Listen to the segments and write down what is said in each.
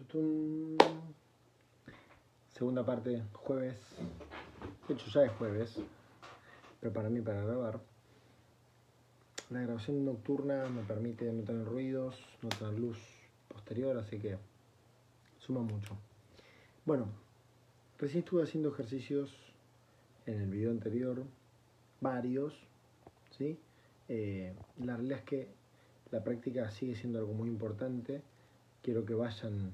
Tutun. Segunda parte, jueves. De hecho ya es jueves, pero para mí para grabar. La grabación nocturna me permite no tener ruidos, no tener luz posterior, así que suma mucho. Bueno, recién estuve haciendo ejercicios en el video anterior, varios, ¿sí? La realidad es que la práctica sigue siendo algo muy importante. Quiero que vayan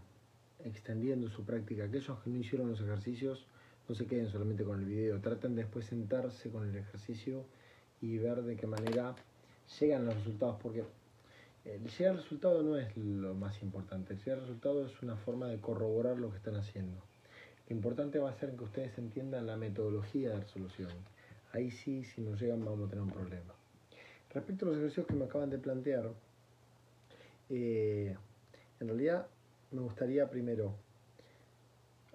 extendiendo su práctica. Aquellos que no hicieron los ejercicios, no se queden solamente con el video. Traten de después sentarse con el ejercicio y ver de qué manera llegan los resultados, porque el llegar al resultado no es lo más importante. El llegar al resultado es una forma de corroborar lo que están haciendo. Lo importante va a ser que ustedes entiendan la metodología de resolución. Ahí sí, si no llegan, vamos a tener un problema. Respecto a los ejercicios que me acaban de plantear, en realidad me gustaría primero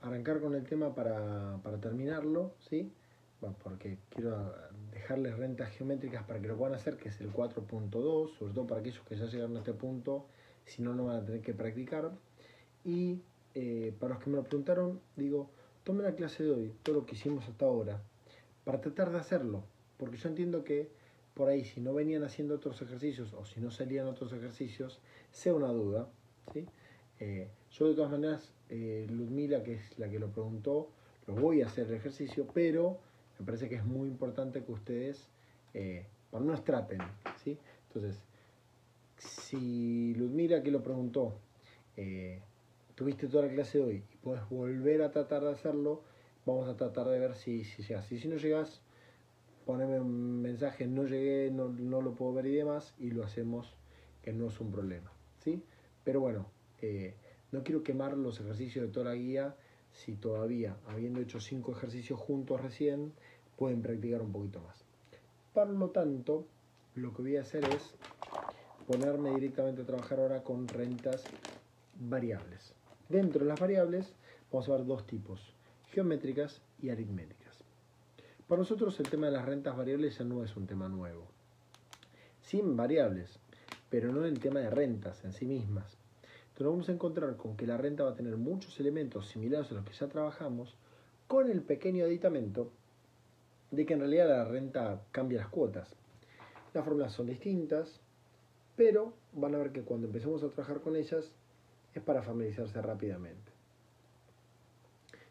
arrancar con el tema para terminarlo, ¿sí? Bueno, porque quiero dejarles rentas geométricas para que lo puedan hacer, que es el 4.2, sobre todo para aquellos que ya llegaron a este punto, si no, no van a tener que practicar. Y para los que me lo preguntaron, digo, tomen la clase de hoy, todo lo que hicimos hasta ahora, para tratar de hacerlo, porque yo entiendo que por ahí, si no venían haciendo otros ejercicios o si no salían otros ejercicios, sea una duda, ¿sí? Yo de todas maneras, Ludmila, que es la que lo preguntó, lo voy a hacer el ejercicio, pero me parece que es muy importante que ustedes por lo menos traten, ¿sí? Entonces, si Ludmila, que lo preguntó, tuviste toda la clase de hoy y puedes volver a tratar de hacerlo, vamos a tratar de ver si llegas. Y si no llegas, poneme un mensaje, no llegué, no lo puedo ver y demás, y lo hacemos, que no es un problema, ¿sí? Pero bueno, no quiero quemar los ejercicios de toda la guía si todavía, habiendo hecho 5 ejercicios juntos recién, pueden practicar un poquito más. Por lo tanto, lo que voy a hacer es ponerme directamente a trabajar ahora con rentas variables. Dentro de las variables vamos a ver dos tipos, geométricas y aritméticas. Para nosotros el tema de las rentas variables ya no es un tema nuevo. Sin variables, pero no el tema de rentas en sí mismas. Entonces vamos a encontrar con que la renta va a tener muchos elementos similares a los que ya trabajamos, con el pequeño aditamento de que en realidad la renta cambia las cuotas. Las fórmulas son distintas, pero van a ver que cuando empecemos a trabajar con ellas es para familiarizarse rápidamente.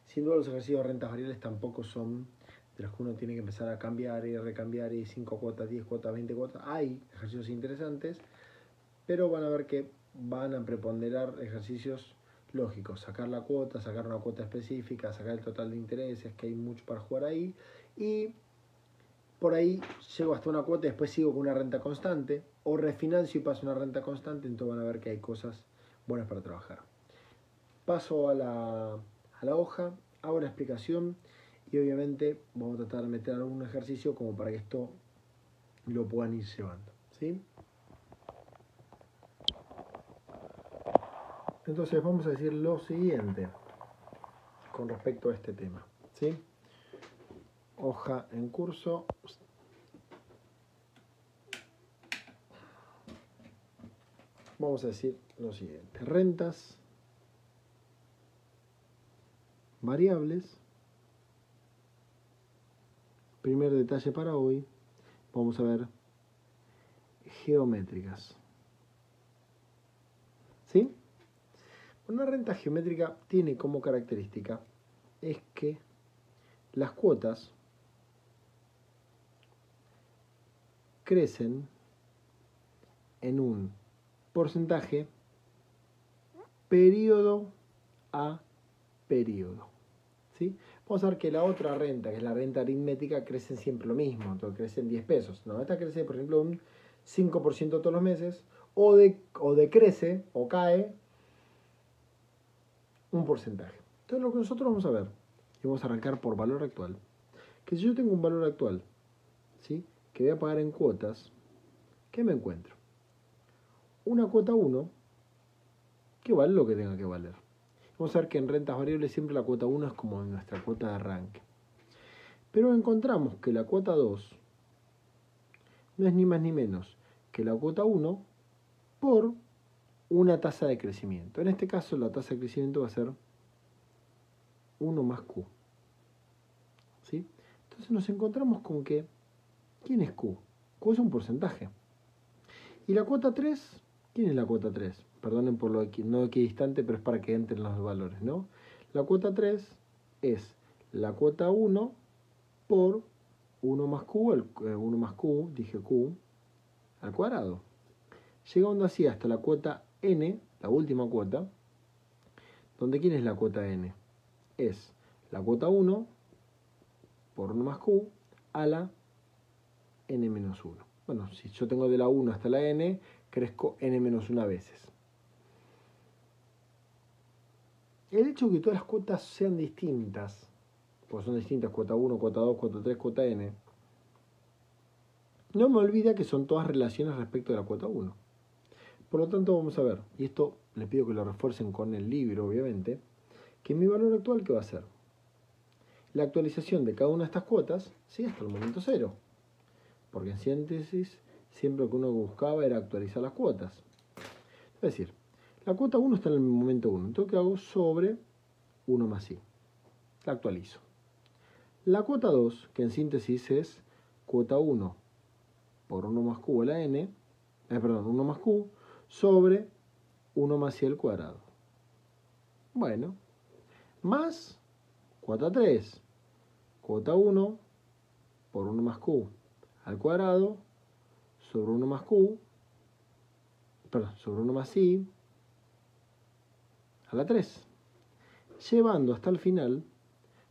Sin duda los ejercicios de rentas variables tampoco son de los que uno tiene que empezar a cambiar y recambiar y 5 cuotas, 10 cuotas, 20 cuotas. Hay ejercicios interesantes, pero van a ver que van a preponderar ejercicios lógicos, sacar la cuota, sacar una cuota específica, sacar el total de intereses, que hay mucho para jugar ahí, y por ahí llego hasta una cuota y después sigo con una renta constante, o refinancio y paso una renta constante, entonces van a ver que hay cosas buenas para trabajar. Paso a la hoja, hago la explicación y obviamente vamos a tratar de meter algún ejercicio como para que esto lo puedan ir llevando, ¿sí? Entonces vamos a decir lo siguiente con respecto a este tema, ¿sí? Hoja en curso. Vamos a decir lo siguiente. Rentas variables. Primer detalle para hoy. Vamos a ver geométricas. ¿Sí? Una renta geométrica tiene como característica es que las cuotas crecen en un porcentaje periodo a periodo, ¿sí? Vamos a ver que la otra renta, que es la renta aritmética, crece siempre lo mismo, entonces crecen 10 pesos. No, esta crece, por ejemplo, un 5% todos los meses, o decrece, o cae, un porcentaje. Entonces lo que nosotros vamos a ver, y vamos a arrancar por valor actual, que si yo tengo un valor actual, ¿sí?, que voy a pagar en cuotas, ¿qué me encuentro? Una cuota 1, que vale lo que tenga que valer. Vamos a ver que en rentas variables siempre la cuota 1 es como nuestra cuota de arranque. Pero encontramos que la cuota 2 no es ni más ni menos que la cuota 1 por una tasa de crecimiento. En este caso la tasa de crecimiento va a ser 1 más Q. ¿Sí? Entonces nos encontramos con que, ¿quién es Q? Q es un porcentaje. ¿Y la cuota 3? ¿Quién es la cuota 3? Perdonen por lo no equidistante, pero es para que entren los valores, ¿no? La cuota 3 es la cuota 1 por 1 más Q, 1 más Q, dije Q, al cuadrado. Llegando así hasta la cuota N, la última cuota, donde ¿quién es la cuota N? Es la cuota 1 por 1 más Q a la N menos 1. Bueno, si yo tengo de la 1 hasta la N, crezco N menos 1 veces. El hecho de que todas las cuotas sean distintas, pues son distintas, cuota 1, cuota 2, cuota 3, cuota N, no me olvida que son todas relaciones respecto de la cuota 1. Por lo tanto, vamos a ver, y esto les pido que lo refuercen con el libro, obviamente, que mi valor actual, ¿qué va a ser? La actualización de cada una de estas cuotas, ¿sí? Hasta el momento 0. Porque en síntesis, siempre lo que uno buscaba era actualizar las cuotas. Es decir, la cuota 1 está en el momento 1. Entonces, ¿qué hago? Sobre 1 más i. La actualizo. La cuota 2, que en síntesis es cuota 1 por 1 más q a la n, 1 más q, sobre 1 más i al cuadrado. Bueno, más cuota 3, cuota 1 por 1 más q al cuadrado, sobre 1 más q, sobre 1 más i a la 3. Llevando hasta el final,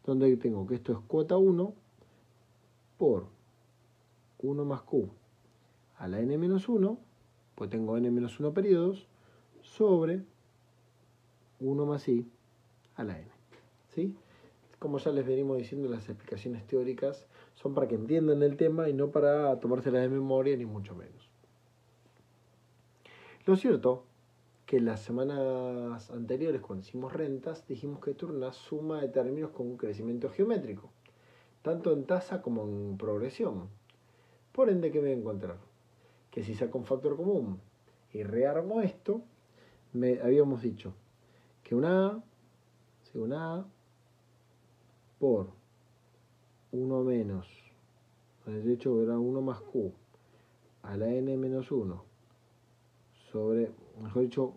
donde tengo que esto es cuota 1 por 1 más q a la n menos 1, pues tengo n menos 1 periodos, sobre 1 más i a la n. ¿Sí? Como ya les venimos diciendo, las explicaciones teóricas son para que entiendan el tema y no para tomárselas de memoria, ni mucho menos. Lo cierto que las semanas anteriores, cuando hicimos rentas, dijimos que esto era una suma de términos con un crecimiento geométrico, tanto en tasa como en progresión. Por ende, ¿qué me voy a encontrar? Que si saco un factor común y rearmo esto, habíamos dicho que una A por 1 menos, de hecho era 1 más q a la n menos 1 sobre, mejor dicho,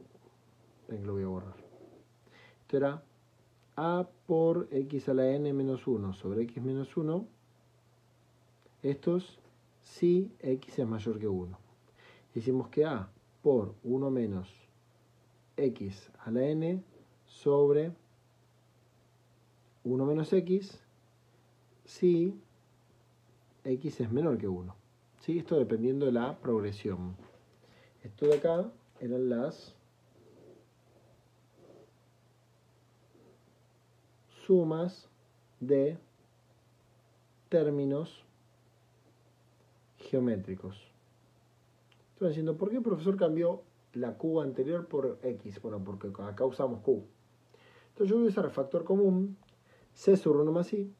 lo voy a borrar. Esto era a por x a la n menos 1 sobre x menos 1. Esto es si x es mayor que 1. Hicimos que a por 1 menos x a la n sobre 1 menos x si x es menor que 1. ¿Sí? Esto dependiendo de la progresión. Esto de acá eran las sumas de términos geométricos. Estoy diciendo, ¿por qué el profesor cambió la q anterior por x? Bueno, porque acá usamos q. Entonces yo voy a usar el factor común c sobre 1 más i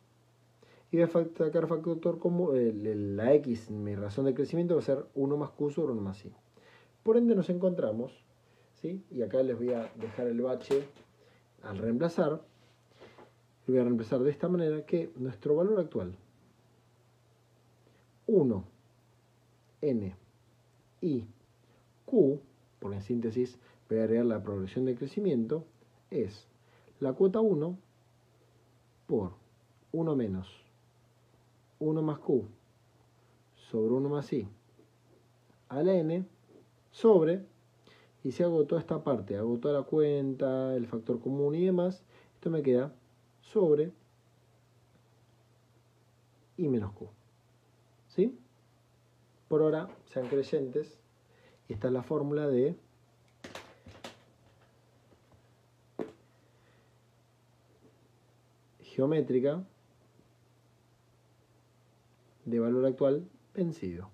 y voy a sacar factor común, la x, mi razón de crecimiento va a ser 1 más q sobre 1 más i. Por ende nos encontramos, ¿sí? Y acá les voy a dejar el bache al reemplazar. Lo voy a reemplazar de esta manera, que nuestro valor actual, 1, n, i, q, porque en síntesis voy a agregar la progresión de crecimiento, es la cuota 1 por 1 menos 1 más q sobre 1 más i a la n sobre, y si hago toda esta parte, hago toda la cuenta, el factor común y demás, esto me queda sobre i menos q. ¿Sí? Por ahora, sean creyentes, esta es la fórmula de geométrica de valor actual vencido.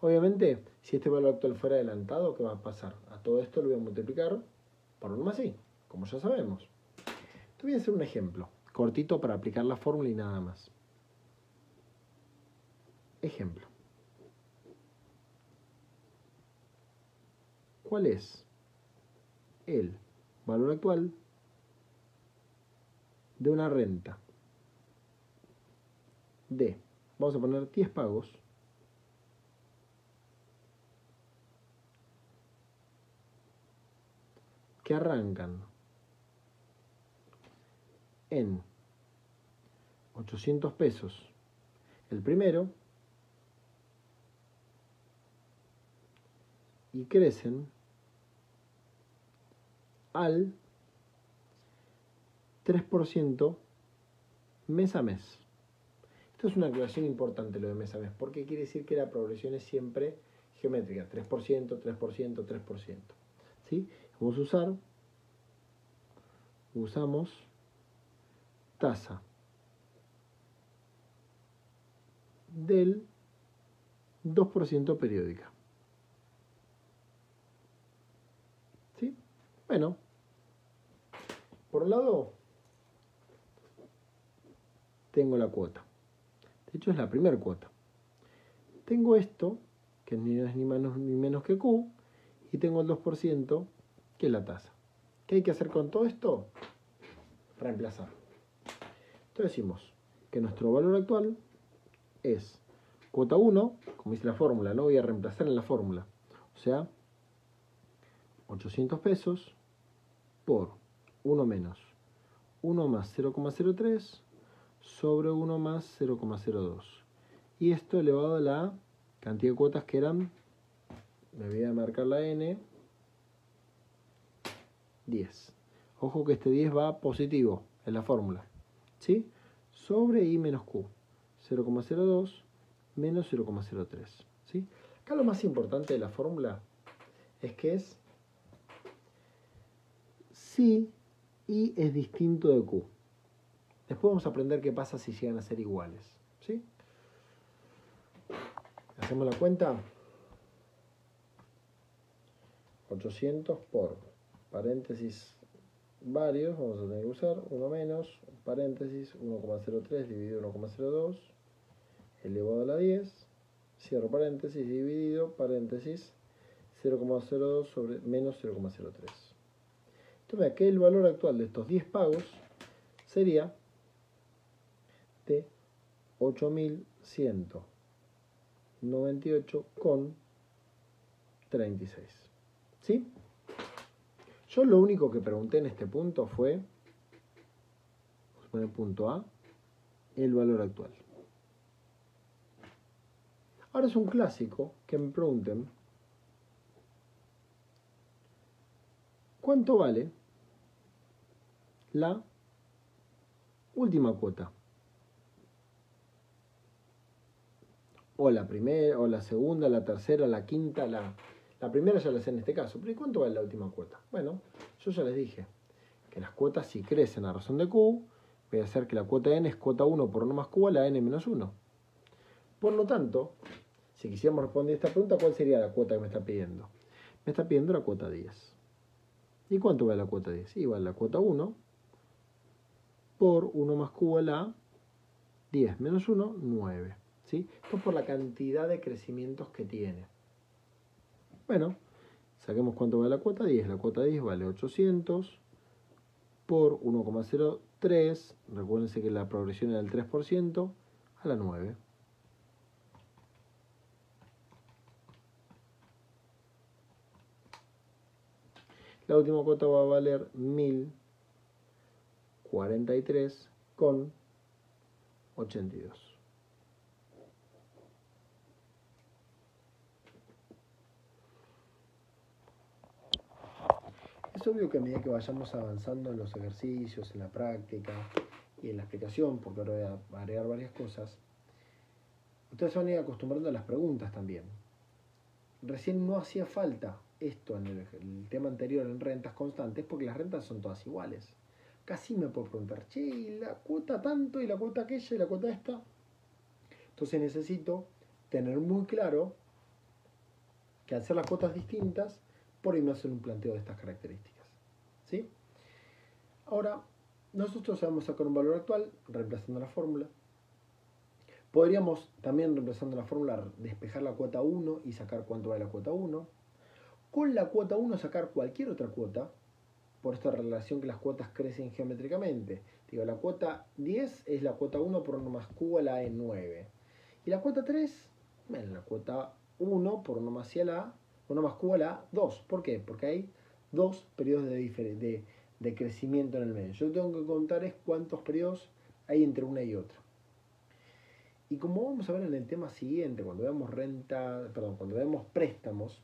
Obviamente, si este valor actual fuera adelantado, ¿qué va a pasar? A todo esto lo voy a multiplicar por 1 más i, como ya sabemos. Te voy a hacer un ejemplo, cortito para aplicar la fórmula y nada más. Ejemplo. cuál es el valor actual de una renta de, vamos a poner 10 pagos que arrancan en 800 pesos el primero y crecen al 3% mes a mes. Esto es una aclaración importante lo de mes a mes, porque quiere decir que la progresión es siempre geométrica, 3%, 3%, 3%. ¿Sí? Vamos a usamos tasa del 2% periódica. ¿Sí? Bueno, por un lado tengo la cuota. De hecho es la primera cuota. Tengo esto, que ni es ni menos que Q, y tengo el 2%, que es la tasa. ¿Qué hay que hacer con todo esto? Reemplazar. Entonces decimos que nuestro valor actual es cuota 1, como dice la fórmula, no voy a reemplazar en la fórmula. O sea, 800 pesos por 1 menos 1 más 0,03 sobre 1 más 0,02. Y esto elevado a la cantidad de cuotas que eran, me voy a marcar la N, 10. Ojo que este 10 va positivo en la fórmula, ¿sí? Sobre I menos Q, 0,02 menos 0,03, ¿sí? Acá lo más importante de la fórmula es que es si I es distinto de Q. Después vamos a aprender qué pasa si llegan a ser iguales, ¿sí? Hacemos la cuenta. 800 por paréntesis varios, vamos a tener que usar 1 menos, paréntesis, 1,03 dividido 1,02 elevado a la 10, cierro paréntesis, dividido, paréntesis, 0,02 sobre menos 0,03. Entonces aquí el valor actual de estos 10 pagos sería de 8.198,36. ¿Sí? Yo lo único que pregunté en este punto fue, vamos a poner punto A, el valor actual. Ahora es un clásico que me pregunten, ¿cuánto vale la última cuota? O la primera, o la segunda, la tercera, la quinta, la primera ya la sé en este caso. Pero ¿y cuánto vale la última cuota? Bueno, yo ya les dije que las cuotas si crecen a razón de Q, voy a hacer que la cuota N es cuota 1 por 1 más Q a la N menos 1. Por lo tanto, si quisiéramos responder esta pregunta, ¿cuál sería la cuota que me está pidiendo? Me está pidiendo la cuota 10. ¿Y cuánto vale la cuota 10? Y vale la cuota 1 por 1 más Q a la 10 menos 1, 9. ¿Sí? Esto es por la cantidad de crecimientos que tiene. Bueno, saquemos cuánto vale la cuota 10. La cuota 10 vale 800 por 1,03. Recuérdense que la progresión era del 3% a la 9. La última cuota va a valer 1043,82. Es obvio que a medida que vayamos avanzando en los ejercicios, en la práctica y en la explicación, porque ahora voy a agregar varias cosas, ustedes van a ir acostumbrando a las preguntas también. Recién no hacía falta esto en el tema anterior en rentas constantes, porque las rentas son todas iguales. Casi me puedo preguntar, che, ¿y la cuota tanto, y la cuota aquella, y la cuota esta? Entonces necesito tener muy claro que al ser las cuotas distintas, por ahí me hacen un planteo de estas características. ¿Sí? Ahora, nosotros vamos a sacar un valor actual reemplazando la fórmula. Podríamos también, reemplazando la fórmula, despejar la cuota 1 y sacar cuánto vale la cuota 1. con la cuota 1 sacar cualquier otra cuota, por esta relación que las cuotas crecen geométricamente. Digo, la cuota 10 es la cuota 1 por 1 más q a la e 9. Y la cuota 3, bueno, la cuota 1 por 1 más, q a la 2. ¿Por qué? Porque hay dos periodos de crecimiento en el medio. Yo tengo que contar es cuántos periodos hay entre una y otra. Y como vamos a ver en el tema siguiente, cuando vemos préstamos,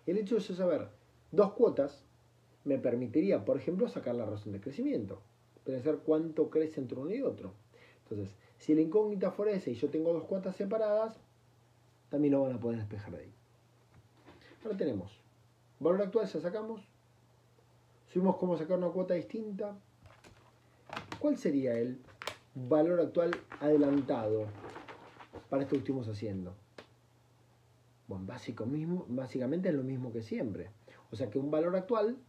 el hecho de yo saber dos cuotas me permitiría, por ejemplo, sacar la razón de crecimiento, pensar cuánto crece entre uno y otro. Entonces, si la incógnita fuera esa y yo tengo dos cuotas separadas, también lo van a poder despejar de ahí. Ahora tenemos valor actual, ya sacamos. Subimos cómo sacar una cuota distinta. ¿Cuál sería el valor actual adelantado para esto que estuvimos haciendo? Bueno, básicamente es lo mismo que siempre. O sea que un valor actual,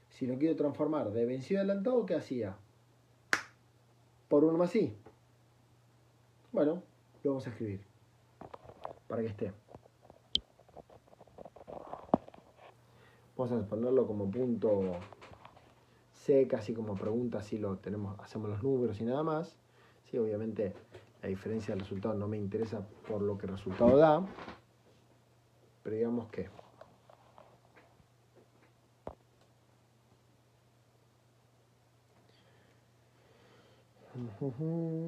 si lo quiero transformar de vencido a adelantado, ¿qué hacía? Por 1 más i. Bueno, lo vamos a escribir para que esté. Vamos a ponerlo como punto C, casi como pregunta, así lo tenemos, hacemos los números y nada más. Sí, obviamente la diferencia del resultado no me interesa por lo que el resultado da, pero digamos que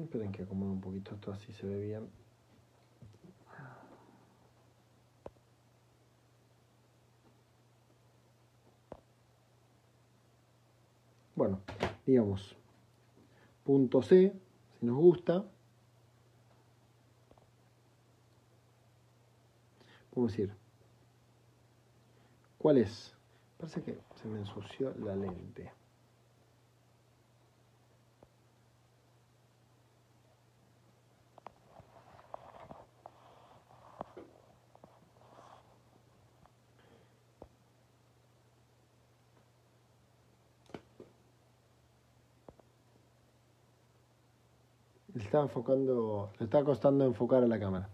esperen que acomode un poquito esto, así se ve bien. Bueno, digamos, punto C, si nos gusta, podemos decir, ¿cuál es? Parece que se me ensució la lente. Le está costando enfocar a la cámara.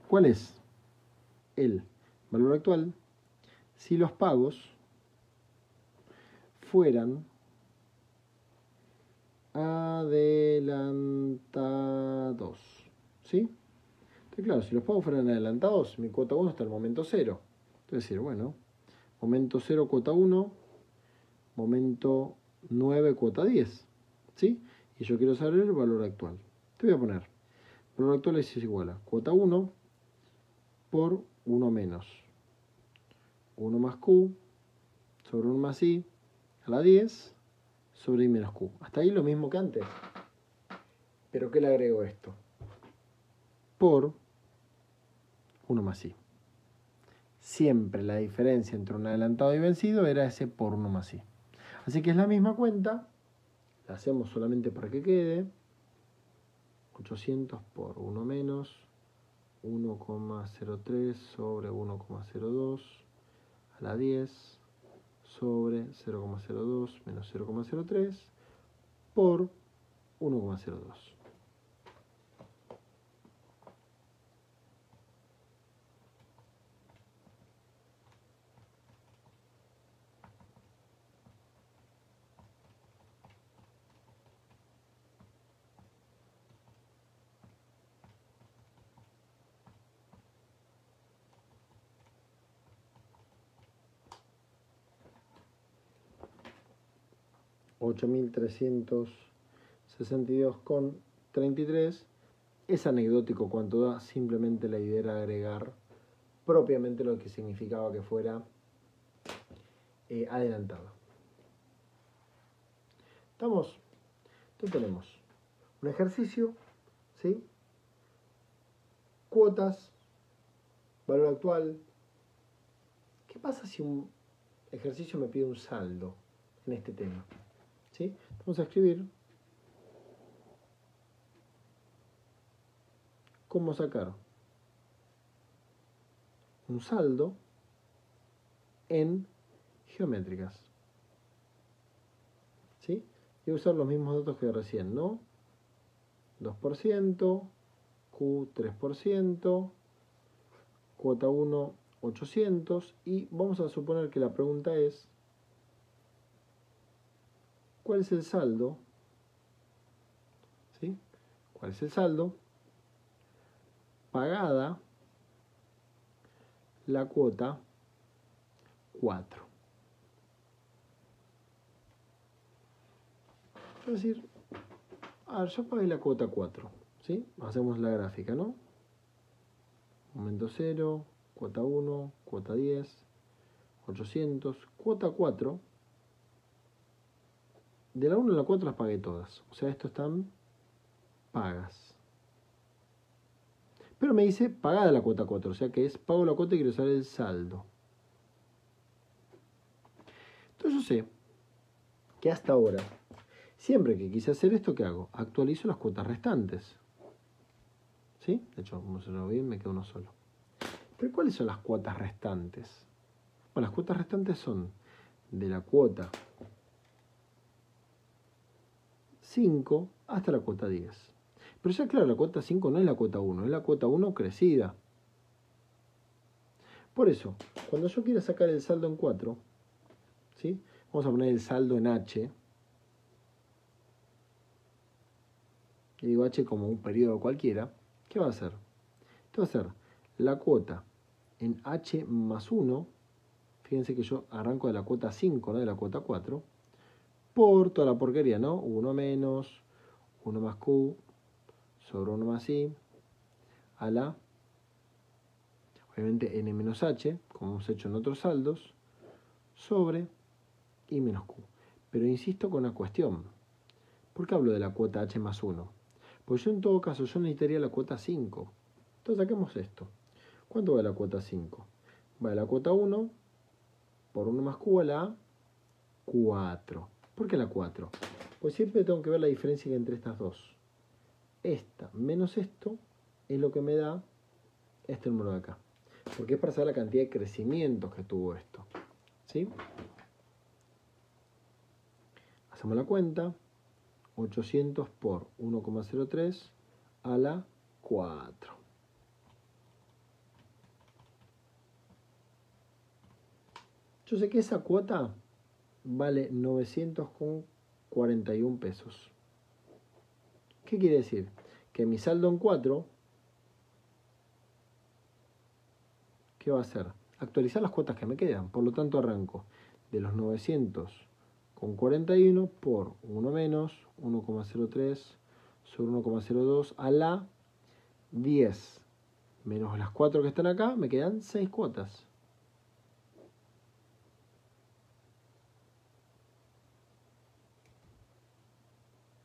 ¿Cuál es el valor actual si los pagos fueran adelantados? ¿Sí? Entonces, claro, si los pagos fueran adelantados, mi cuota 1 está en el momento 0. Entonces, decir, bueno, momento 0, cuota 1, momento 9, cuota 10. ¿Sí? Y yo quiero saber el valor actual. Te voy a poner, el valor actual es igual a cuota 1 por 1 menos 1 más q sobre 1 más i a la 10 sobre i menos q. Hasta ahí lo mismo que antes. ¿Pero qué le agrego esto? Por 1 más i. Siempre la diferencia entre un adelantado y vencido era ese por 1 más i. Así que es la misma cuenta. La hacemos solamente para que quede. 800 por 1 menos 1,03 sobre 1,02 a la 10 sobre 0,02 menos 0,03 por 1,02. $8.362,33. Es anecdótico cuánto da, simplemente la idea era agregar propiamente lo que significaba que fuera adelantado. Entonces tenemos un ejercicio, ¿sí? Cuotas, valor actual. ¿Qué pasa si un ejercicio me pide un saldo en este tema? ¿Sí? Vamos a escribir cómo sacar un saldo en geométricas. ¿Sí? Y usar los mismos datos que recién, ¿no? 2%, Q 3%, cuota 1 800 y vamos a suponer que la pregunta es ¿cuál es el saldo? ¿Sí? ¿Cuál es el saldo? Pagada la cuota 4. Es decir, a ver, yo pagué la cuota 4, ¿sí? Hacemos la gráfica, ¿no? Momento 0, cuota 1, cuota 10, 800, cuota 4. De la 1 a la 4 las pagué todas. O sea, esto están pagas. Pero me dice pagada la cuota 4, o sea que es pago la cuota y quiero saber el saldo. Entonces yo sé que hasta ahora, siempre que quise hacer esto, ¿qué hago? Actualizo las cuotas restantes. ¿Sí? De hecho, como se lo bien, me queda uno solo. Pero ¿cuáles son las cuotas restantes? Bueno, las cuotas restantes son de la cuota 5 hasta la cuota 10. Pero ya claro, la cuota 5 no es la cuota 1, es la cuota 1 crecida. Por eso, cuando yo quiera sacar el saldo en 4, ¿sí? Vamos a poner el saldo en H. Y digo H como un periodo cualquiera. ¿Qué va a hacer? Esto va a ser la cuota en H más 1. Fíjense que yo arranco de la cuota 5, no de la cuota 4. Por toda la porquería, ¿no? 1 menos, 1 más Q, sobre 1 más I, a la, obviamente, N menos H, como hemos hecho en otros saldos, sobre I menos Q. Pero insisto con una cuestión. ¿Por qué hablo de la cuota H más 1? Pues yo en todo caso, yo necesitaría la cuota 5. Entonces saquemos esto. ¿Cuánto va la cuota 5? Va la cuota 1 por 1 más Q a la 4. ¿Por qué la 4? Pues siempre tengo que ver la diferencia entre estas dos. Esta menos esto es lo que me da este número de acá. Porque es para saber la cantidad de crecimientos que tuvo esto. ¿Sí? Hacemos la cuenta. 800 por 1,03 a la 4. Yo sé que esa cuota vale 941 pesos. ¿Qué quiere decir? Que mi saldo en 4, ¿qué va a hacer? Actualizar las cuotas que me quedan. Por lo tanto, arranco de los 941 por 1 menos 1,03 sobre 1,02 a la 10 menos las 4 que están acá, me quedan 6 cuotas.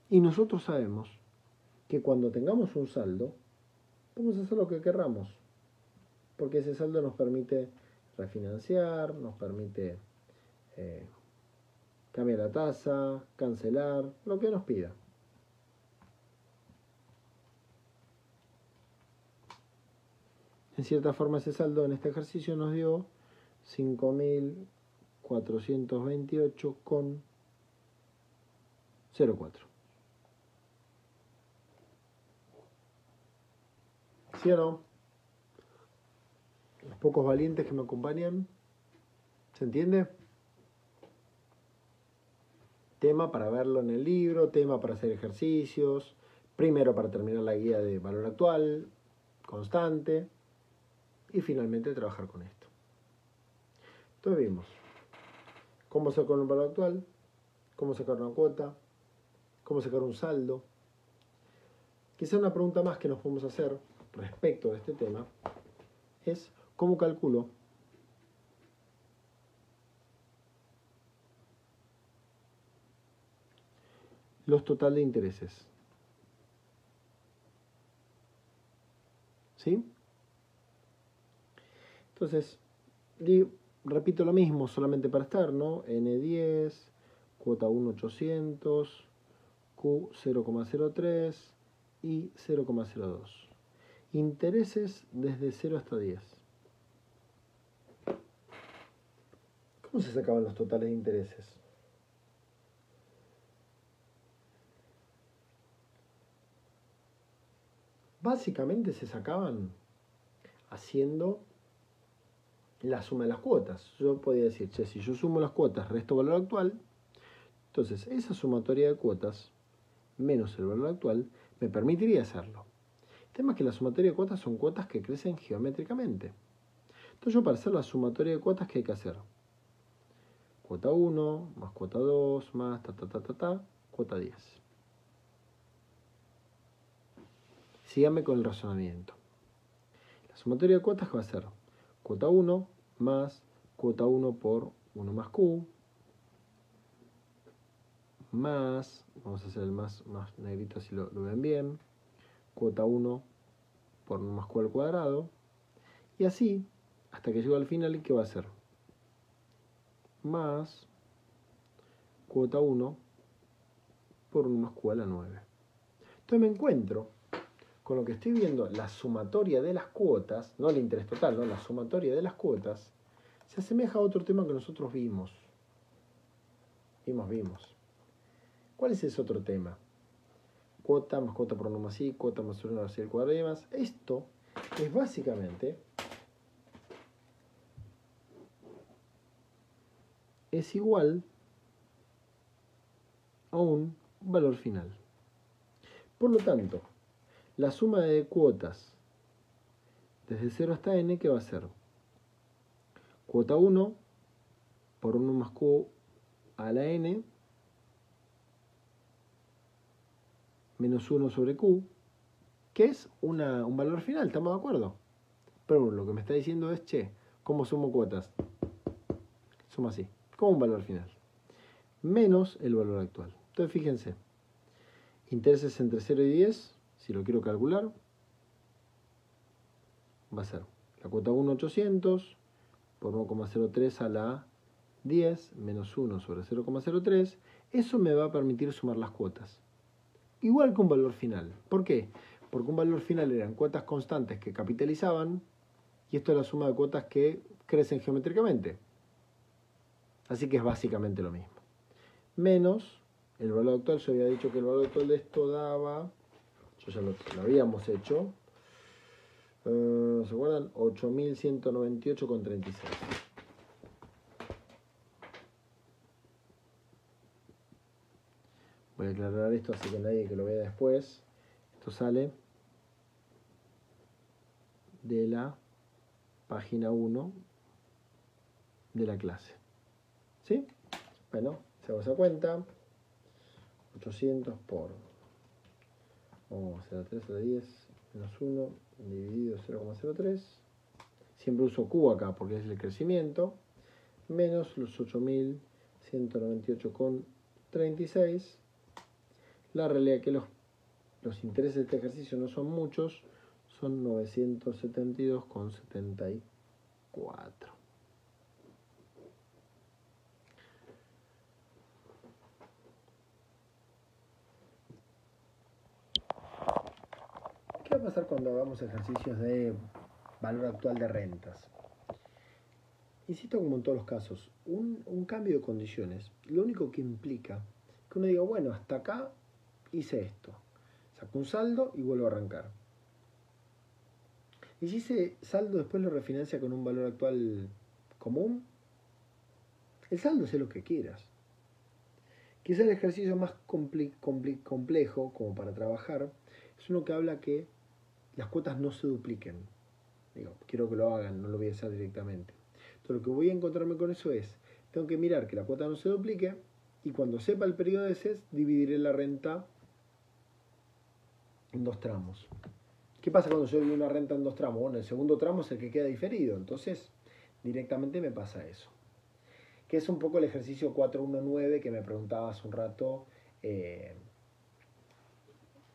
Y nosotros sabemos que cuando tengamos un saldo, podemos hacer lo que querramos. Porque ese saldo nos permite refinanciar, nos permite cambiar la tasa, cancelar, lo que nos pida. En cierta forma ese saldo en este ejercicio nos dio 5.428,04. ¿Sí o no? Los pocos valientes que me acompañan. ¿Se entiende? Tema para verlo en el libro, tema para hacer ejercicios, primero para terminar la guía de valor actual, constante, y finalmente trabajar con esto. Entonces vimos cómo sacar un valor actual, cómo sacar una cuota, cómo sacar un saldo. Quizá una pregunta más que nos podemos hacer respecto a este tema es cómo calculo los total de intereses. ¿Sí? Entonces, repito lo mismo solamente para estar, ¿no? N10, cuota 1,800, Q 0,03 y 0,02. Intereses desde 0 hasta 10. ¿Cómo se sacaban los totales de intereses? Básicamente se sacaban haciendo la suma de las cuotas. Yo podía decir, che, si yo sumo las cuotas, resto valor actual, entonces esa sumatoria de cuotas menos el valor actual me permitiría hacerlo. El tema es que la sumatoria de cuotas son cuotas que crecen geométricamente. Entonces yo para hacer la sumatoria de cuotas, ¿qué hay que hacer? Cuota 1 más cuota 2 más cuota 10. Síganme con el razonamiento. La sumatoria de cuotas, ¿qué va a ser? Cuota 1 más cuota 1 por 1 más q, más, vamos a hacer el más negrito si lo ven bien, cuota 1 por 1 más q al cuadrado, y así, hasta que llego al final, ¿y qué va a ser? Más cuota 1 por 1 más q a la 9. Entonces me encuentro con lo que estoy viendo, la sumatoria de las cuotas, no el interés total, no, la sumatoria de las cuotas, se asemeja a otro tema que nosotros vimos. Vimos. ¿Cuál es ese otro tema? Cuota más cuota por 1 más i, cuota más 1 más i al cuadrado y demás. Esto es básicamente, es igual a un valor final. Por lo tanto, la suma de cuotas desde 0 hasta n, ¿qué va a ser? Cuota 1 por 1 más q a la n menos 1 sobre q, que es un valor final, ¿estamos de acuerdo? Pero lo que me está diciendo es, che, ¿cómo sumo cuotas? Suma así, como un valor final, menos el valor actual. Entonces fíjense, intereses entre 0 y 10, si lo quiero calcular, va a ser la cuota 1, 800, por 1,03 a la 10, menos 1 sobre 0,03, eso me va a permitir sumar las cuotas. Igual que un valor final. ¿Por qué? Porque un valor final eran cuotas constantes que capitalizaban, y esto es la suma de cuotas que crecen geométricamente. Así que es básicamente lo mismo. Menos el valor actual, yo había dicho que el valor actual de esto daba, yo ya lo habíamos hecho, ¿se acuerdan? 8.198,36. Voy a aclarar esto así que nadie que lo vea después. Esto sale de la página 1 de la clase. ¿Sí? Bueno, se hago esa cuenta. 800 por 0,03 a la 10 menos 1 dividido 0,03. Siempre uso Q acá porque es el crecimiento. Menos los 8.198,36. La realidad es que los intereses de este ejercicio no son muchos, son 972,74. ¿Qué va a pasar cuando hagamos ejercicios de valor actual de rentas? Insisto, como en todos los casos, un cambio de condiciones, lo único que implica que uno diga, bueno, hasta acá hice esto, saco un saldo y vuelvo a arrancar. Y si ese saldo después lo refinancia con un valor actual común, el saldo es lo que quieras. Quizá el ejercicio más complejo como para trabajar es uno que habla que las cuotas no se dupliquen. Digo, quiero que lo hagan, no lo voy a hacer directamente. Entonces lo que voy a encontrarme con eso es, tengo que mirar que la cuota no se duplique y cuando sepa el periodo de CES dividiré la renta en 2 tramos. ¿Qué pasa cuando yo divido una renta en 2 tramos? Bueno, el segundo tramo es el que queda diferido, entonces directamente me pasa eso. Que es un poco el ejercicio 419 que me preguntaba hace un rato.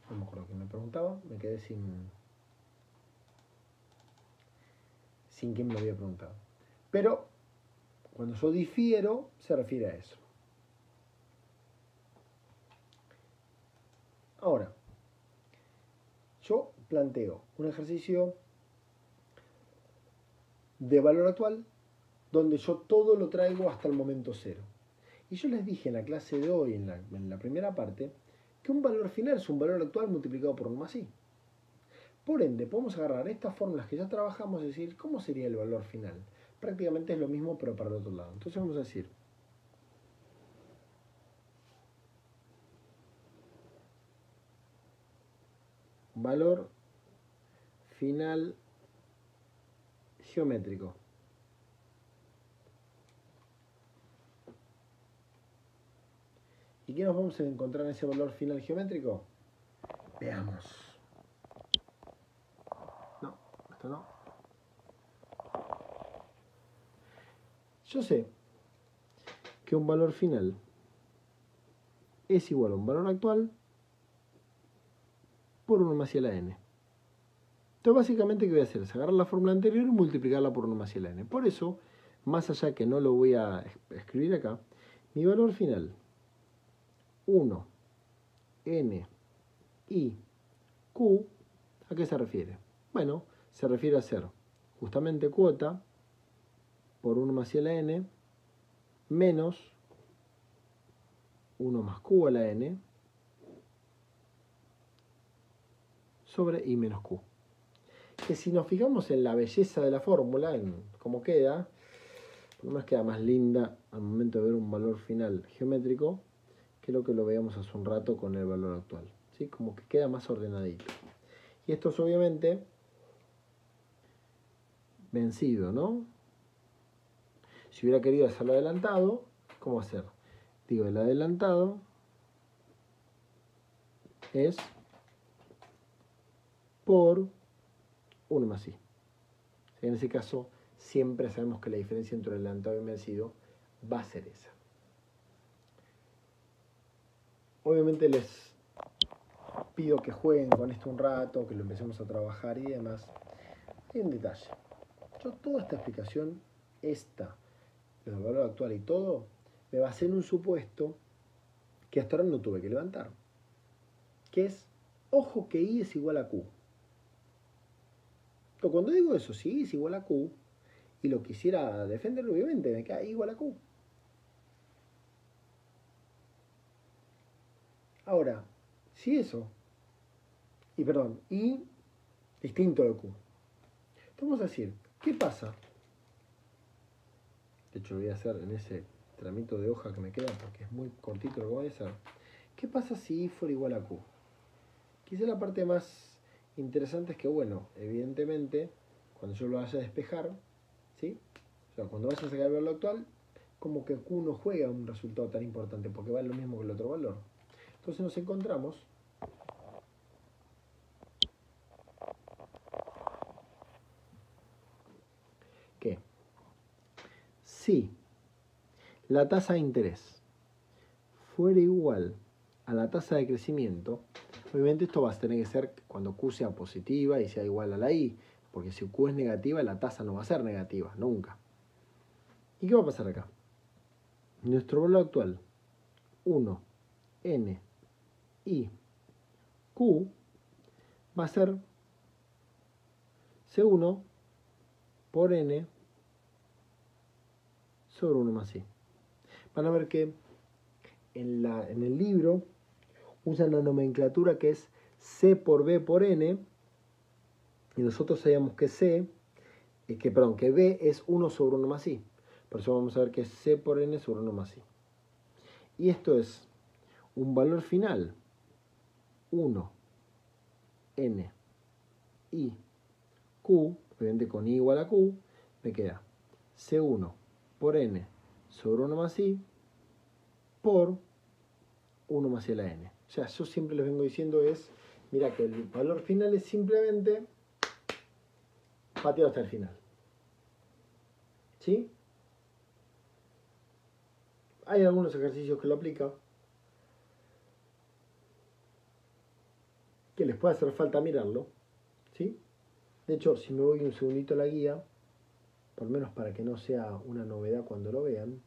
No me acuerdo qué me preguntaba, me quedé sin quién me lo había preguntado. Pero cuando yo difiero, se refiere a eso. Ahora, yo planteo un ejercicio de valor actual donde yo todo lo traigo hasta el momento cero. Y yo les dije en la clase de hoy, en la primera parte, que un valor final es un valor actual multiplicado por 1 más i. Por ende, podemos agarrar estas fórmulas que ya trabajamos y decir, ¿cómo sería el valor final? prácticamente es lo mismo, pero para el otro lado. Entonces vamos a decir valor final geométrico. ¿Y qué nos vamos a encontrar en ese valor final geométrico? Veamos. No, esto no. Yo sé que un valor final es igual a un valor actual por 1 más i a la n. Entonces básicamente, ¿qué voy a hacer? Es agarrar la fórmula anterior y multiplicarla por 1 más i a la n. Por eso, más allá que no lo voy a escribir acá, mi valor final 1, n, i, q, ¿a qué se refiere? Bueno, se refiere a ser justamente cuota por 1 más i a la n menos 1 más q a la n sobre i menos q. Que si nos fijamos en la belleza de la fórmula, en cómo queda, por lo menos queda más linda al momento de ver un valor final geométrico que lo que lo veíamos hace un rato con el valor actual. ¿Sí? Como que queda más ordenadito. Y esto es obviamente vencido, ¿no? Si hubiera querido hacerlo adelantado, ¿cómo hacer? Digo, el adelantado es por 1 más i. En ese caso, siempre sabemos que la diferencia entre el adelantado y el vencido va a ser esa. Obviamente les pido que jueguen con esto un rato, que lo empecemos a trabajar y demás. Hay un detalle. Yo toda esta explicación, el valor actual y todo, me basé en un supuesto que hasta ahora no tuve que levantar. Que es, ojo que i es igual a q. Pero cuando digo eso, si i es igual a q, y lo quisiera defender, obviamente me queda i igual a q. Ahora, si eso, y perdón, i distinto de q. Entonces vamos a decir, ¿qué pasa? De hecho, lo voy a hacer en ese tramito de hoja que me queda porque es muy cortito lo que voy a hacer. ¿Qué pasa si i fuera igual a q? Quizá la parte más interesante es que, bueno, evidentemente, cuando yo lo vaya a despejar, ¿sí? O sea, cuando vaya a sacar el valor actual, como que q no juega un resultado tan importante porque vale lo mismo que el otro valor. Entonces nos encontramos que si la tasa de interés fuera igual a la tasa de crecimiento, obviamente esto va a tener que ser cuando q sea positiva y sea igual a la i, porque si q es negativa, la tasa no va a ser negativa, nunca. ¿Y qué va a pasar acá? Nuestro valor actual, 1, n, i, q, va a ser C1 por n sobre 1 más i. Van a ver que en el libro usan la nomenclatura que es C por B por N, y nosotros sabíamos que que B es 1 sobre 1 más I. Por eso vamos a ver que es C por N sobre 1 más I. Y esto es un valor final, 1, N, I, Q, obviamente con I igual a Q, me queda C1 por N sobre 1 más I por 1 más i a la n. O sea, yo siempre les vengo diciendo mira que el valor final es simplemente pateado hasta el final. ¿Sí? Hay algunos ejercicios que lo aplican, que les puede hacer falta mirarlo. ¿Sí? De hecho, si me voy un segundito a la guía, por lo menos para que no sea una novedad cuando lo vean,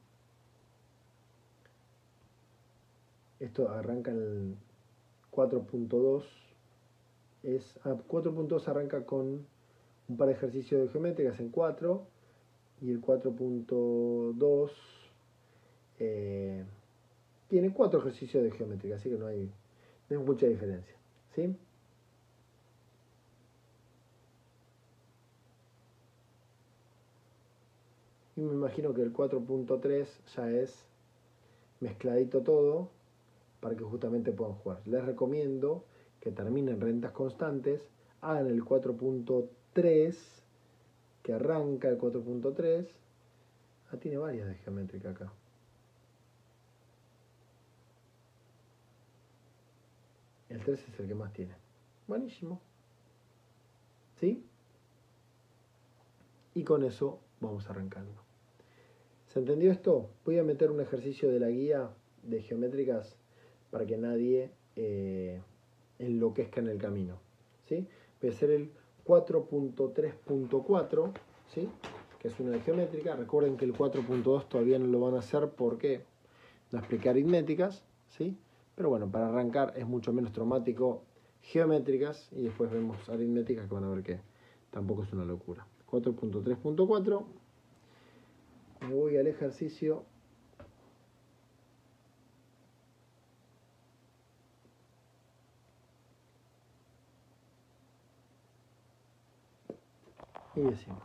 esto arranca en el 4.2, 4.2 arranca con un par de ejercicios de geometría en 4, y el 4.2 tiene 4 ejercicios de geometría, así que no hay mucha diferencia. ¿Sí? Y me imagino que el 4.3 ya es mezcladito todo para que justamente puedan jugar. Les recomiendo que terminen rentas constantes, hagan el 4.3, que arranca el 4.3. Ah, tiene varias de geométrica acá. El 3 es el que más tiene. Buenísimo. ¿Sí? Y con eso vamos arrancando. ¿Se entendió esto? Voy a meter un ejercicio de la guía de geométricas para que nadie enloquezca en el camino. ¿Sí? Voy a hacer el 4.3.4, ¿sí? Que es una de geométrica. Recuerden que el 4.2 todavía no lo van a hacer porque no expliqué aritméticas, ¿sí? Pero bueno, para arrancar es mucho menos traumático geométricas y después vemos aritméticas que van a ver que tampoco es una locura. 4.3.4. Me voy al ejercicio. Y decimos.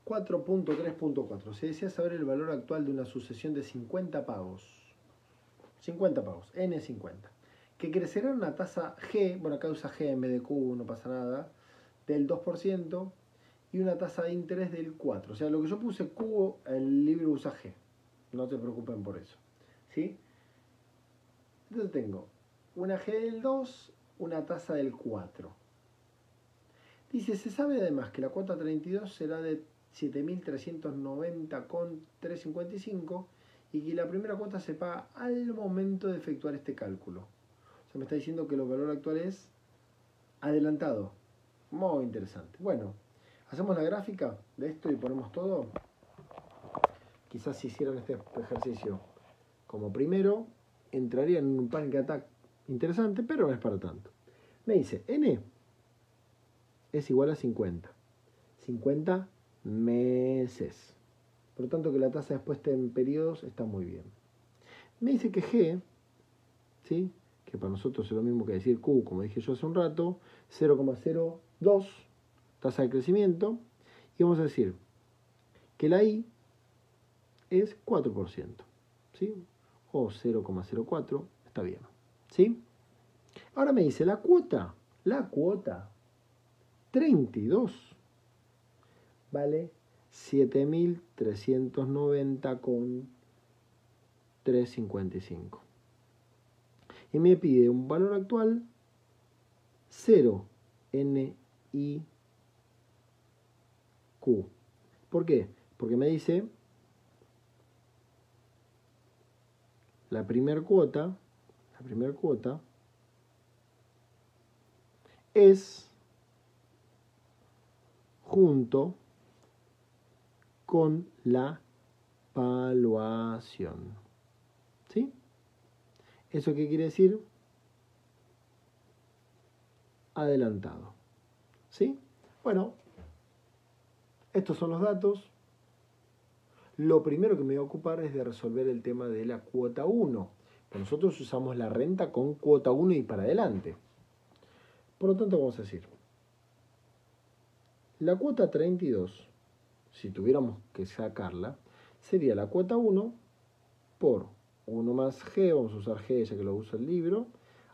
.3.4. Se desea saber el valor actual de una sucesión de 50 pagos. 50 pagos, N50. Que crecerá en una tasa G, bueno acá usa G en vez de Q, no pasa nada, del 2% y una tasa de interés del 4%. O sea, lo que yo puse Q, el libro usa G. No te preocupen por eso. ¿Sí? Entonces tengo una G del 2, una tasa del 4. Dice, se sabe además que la cuota 32 será de 7.390,355 y que la primera cuota se paga al momento de efectuar este cálculo. O sea, me está diciendo que el valor actual es adelantado. Muy interesante. Bueno, hacemos la gráfica de esto y ponemos todo. Quizás si hicieran este ejercicio como primero, entraría en un panic attack interesante, pero no es para tanto. Me dice, N es igual a 50. 50 meses. Por lo tanto que la tasa después en periodos está muy bien. Me dice que G, ¿sí? Que para nosotros es lo mismo que decir Q, como dije yo hace un rato, 0,02 tasa de crecimiento. Y vamos a decir que la I es 4%. ¿Sí? O 0,04, está bien. ¿Sí? Ahora me dice la cuota 32 vale 7.390,355. Y me pide un valor actual 0 NIQ. ¿Por qué? Porque me dice la primera cuota es junto con la valuación. ¿Sí? ¿Eso qué quiere decir? Adelantado. ¿Sí? Bueno, estos son los datos. Lo primero que me voy a ocupar es de resolver el tema de la cuota 1. Nosotros usamos la renta con cuota 1 y para adelante. Por lo tanto, vamos a decir, la cuota 32, si tuviéramos que sacarla, sería la cuota 1 por 1 más G, vamos a usar G ya que lo usa el libro,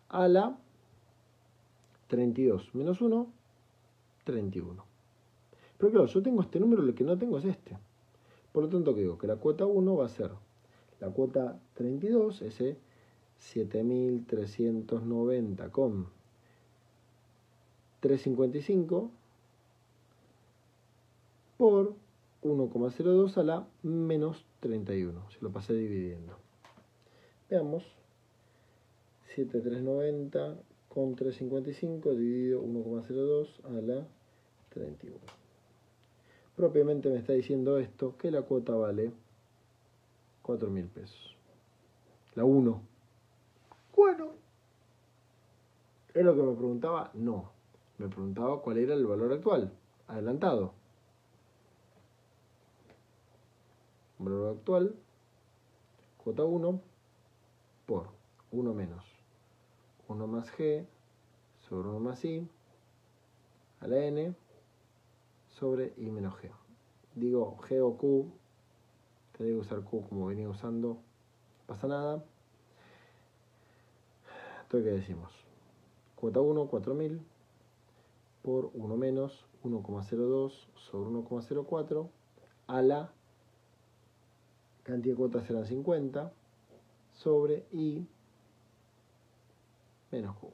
a la 32 menos 1, 31. Pero claro, yo tengo este número, lo que no tengo es este. Por lo tanto, que digo que la cuota 1 va a ser la cuota 32, ese 7.390,355 por 1,02 a la menos 31. Se lo pasé dividiendo. Veamos. 7.390,355 dividido 1,02 a la 31. Propiamente me está diciendo esto, que la cuota vale 4.000 pesos. La 1. Bueno. ¿Es lo que me preguntaba? No. Me preguntaba cuál era el valor actual. Adelantado. Valor actual, cuota 1 por 1 menos 1 más G sobre 1 más I a la n sobre I menos G. Digo G o Q, tendría que usar Q como venía usando, no pasa nada. Entonces, ¿qué decimos? Cuota 1, 4000 por 1 menos 1,02 sobre 1,04 a la cantidad de cuotas serán 50 sobre I menos Q.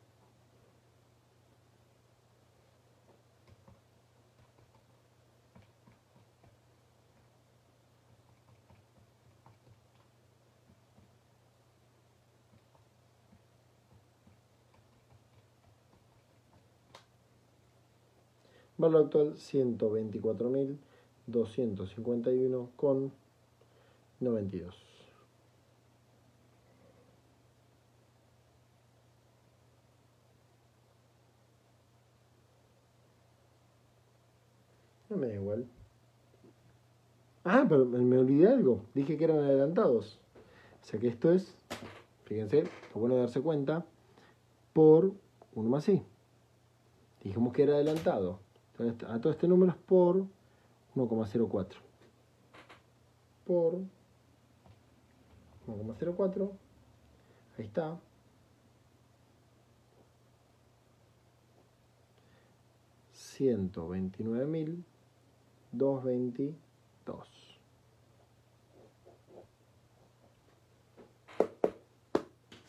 Valor actual 124.251,92. No me da igual. Ah, pero me olvidé algo. Dije que eran adelantados. O sea que esto es, fíjense, lo bueno de darse cuenta, por 1 más I. Dijimos que era adelantado. Entonces, a todo este número es por 1,04. Por 1,04. Ahí está. 129.222.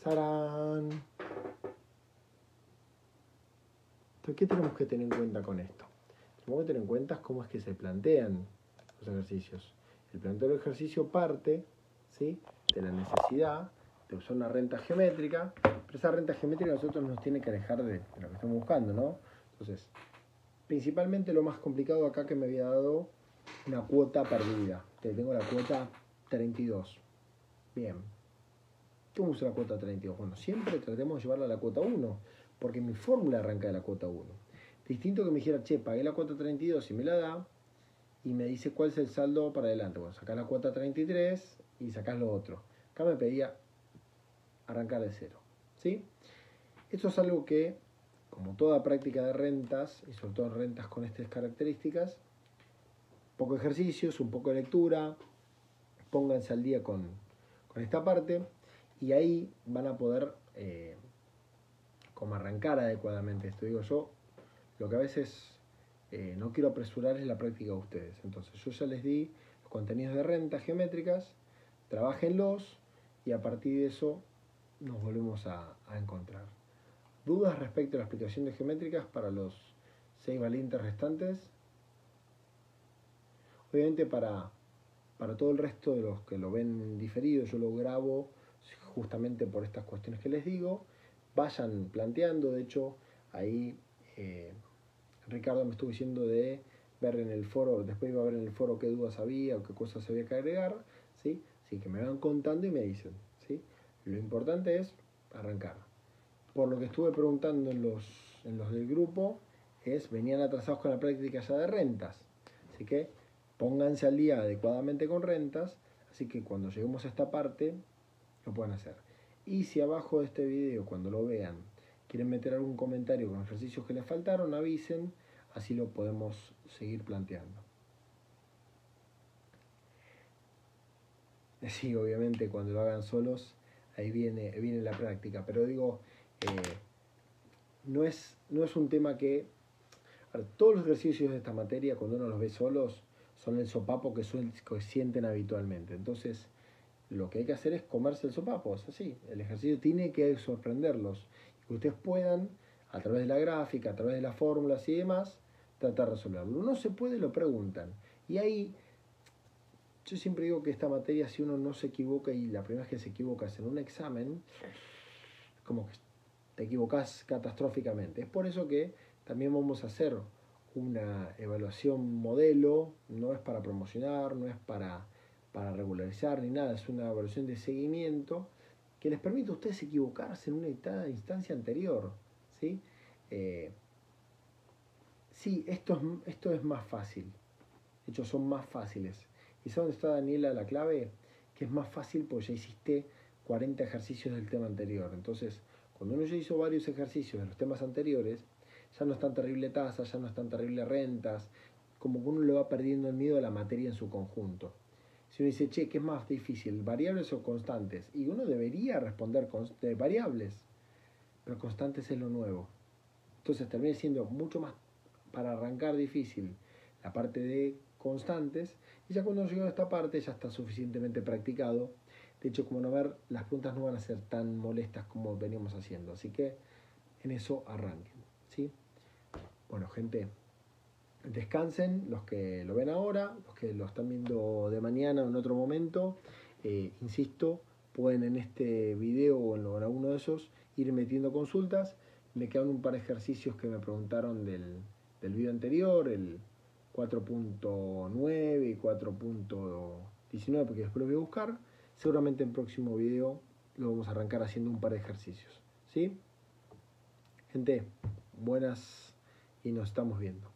¡Sarán! Entonces, ¿qué tenemos que tener en cuenta con esto? Tenemos que tener en cuenta cómo es que se plantean los ejercicios. El planteo del ejercicio parte, ¿sí?, de la necesidad de usar una renta geométrica, pero esa renta geométrica a nosotros nos tiene que alejar de lo que estamos buscando, ¿no? Entonces, principalmente lo más complicado acá que me había dado una cuota perdida. Tengo la cuota 32. Bien. ¿Cómo uso la cuota 32? Bueno, siempre tratemos de llevarla a la cuota 1, porque mi fórmula arranca de la cuota 1. Distinto que me dijera, che, pagué la cuota 32 y me la da, y me dice cuál es el saldo para adelante. Bueno, sacás la cuota 33 y sacás lo otro. Acá me pedía arrancar de cero, ¿sí? Esto es algo que, como toda práctica de rentas, y sobre todo rentas con estas características, poco ejercicios, un poco de lectura, pónganse al día con esta parte, y ahí van a poder como arrancar adecuadamente. Esto digo yo, lo que a veces no quiero apresurar es la práctica de ustedes. Entonces yo ya les di los contenidos de rentas geométricas, trabájenlos y a partir de eso nos volvemos a encontrar. ¿Dudas respecto a la explicación de geométricas para los 6 valientes restantes? Obviamente para todo el resto de los que lo ven diferido, yo lo grabo justamente por estas cuestiones que les digo. Vayan planteando, de hecho, ahí Ricardo me estuvo diciendo de ver en el foro, después iba a ver en el foro qué dudas había o qué cosas había que agregar, ¿sí? Así que me van contando y me dicen, ¿sí? Lo importante es arrancar. Por lo que estuve preguntando en los del grupo, venían atrasados con la práctica ya de rentas. Así que pónganse al día adecuadamente con rentas, así que cuando lleguemos a esta parte, lo pueden hacer. Y si abajo de este video, cuando lo vean, quieren meter algún comentario con ejercicios que les faltaron, avisen, así lo podemos seguir planteando. Sí, obviamente cuando lo hagan solos, ahí viene la práctica, pero digo, no es un tema que... todos los ejercicios de esta materia, cuando uno los ve solos, son el sopapo que sienten habitualmente. Entonces, lo que hay que hacer es comerse el sopapo, es así. El ejercicio tiene que sorprenderlos. Que ustedes puedan, a través de la gráfica, a través de las fórmulas y demás, tratar de resolverlo. No se puede, lo preguntan. Y ahí, yo siempre digo que esta materia, si uno no se equivoca y la primera vez que se equivoca es en un examen, como que te equivocás catastróficamente. Es por eso que también vamos a hacer una evaluación modelo, no es para promocionar, no es para regularizar ni nada, es una evaluación de seguimiento que les permite a ustedes equivocarse en una instancia anterior, ¿sí? Sí, esto es más fácil, de hecho son más fáciles. ¿Y sabes dónde está, Daniela, la clave? Que es más fácil porque ya hiciste 40 ejercicios del tema anterior. Entonces, Cuando uno ya hizo varios ejercicios de los temas anteriores, ya no es tan terrible tasa, ya no es tan terrible rentas, como que uno le va perdiendo el miedo a la materia en su conjunto. Si uno dice, che, ¿qué es más difícil, variables o constantes? Y uno debería responder variables, pero constantes es lo nuevo. Entonces termina siendo mucho más para arrancar difícil la parte de constantes, y ya cuando llega a esta parte ya está suficientemente practicado. De hecho, como no ver, las preguntas no van a ser tan molestas como venimos haciendo, así que en eso arranquen, ¿sí? Bueno, gente, descansen los que lo ven ahora, los que lo están viendo de mañana o en otro momento. Insisto, pueden en este video o en alguno de esos ir metiendo consultas. Me quedan un par de ejercicios que me preguntaron del video anterior, el 4.9 y 4.19, porque después lo voy a buscar. Seguramente en el próximo video lo vamos a arrancar haciendo un par de ejercicios, ¿sí? Gente, buenas y nos estamos viendo.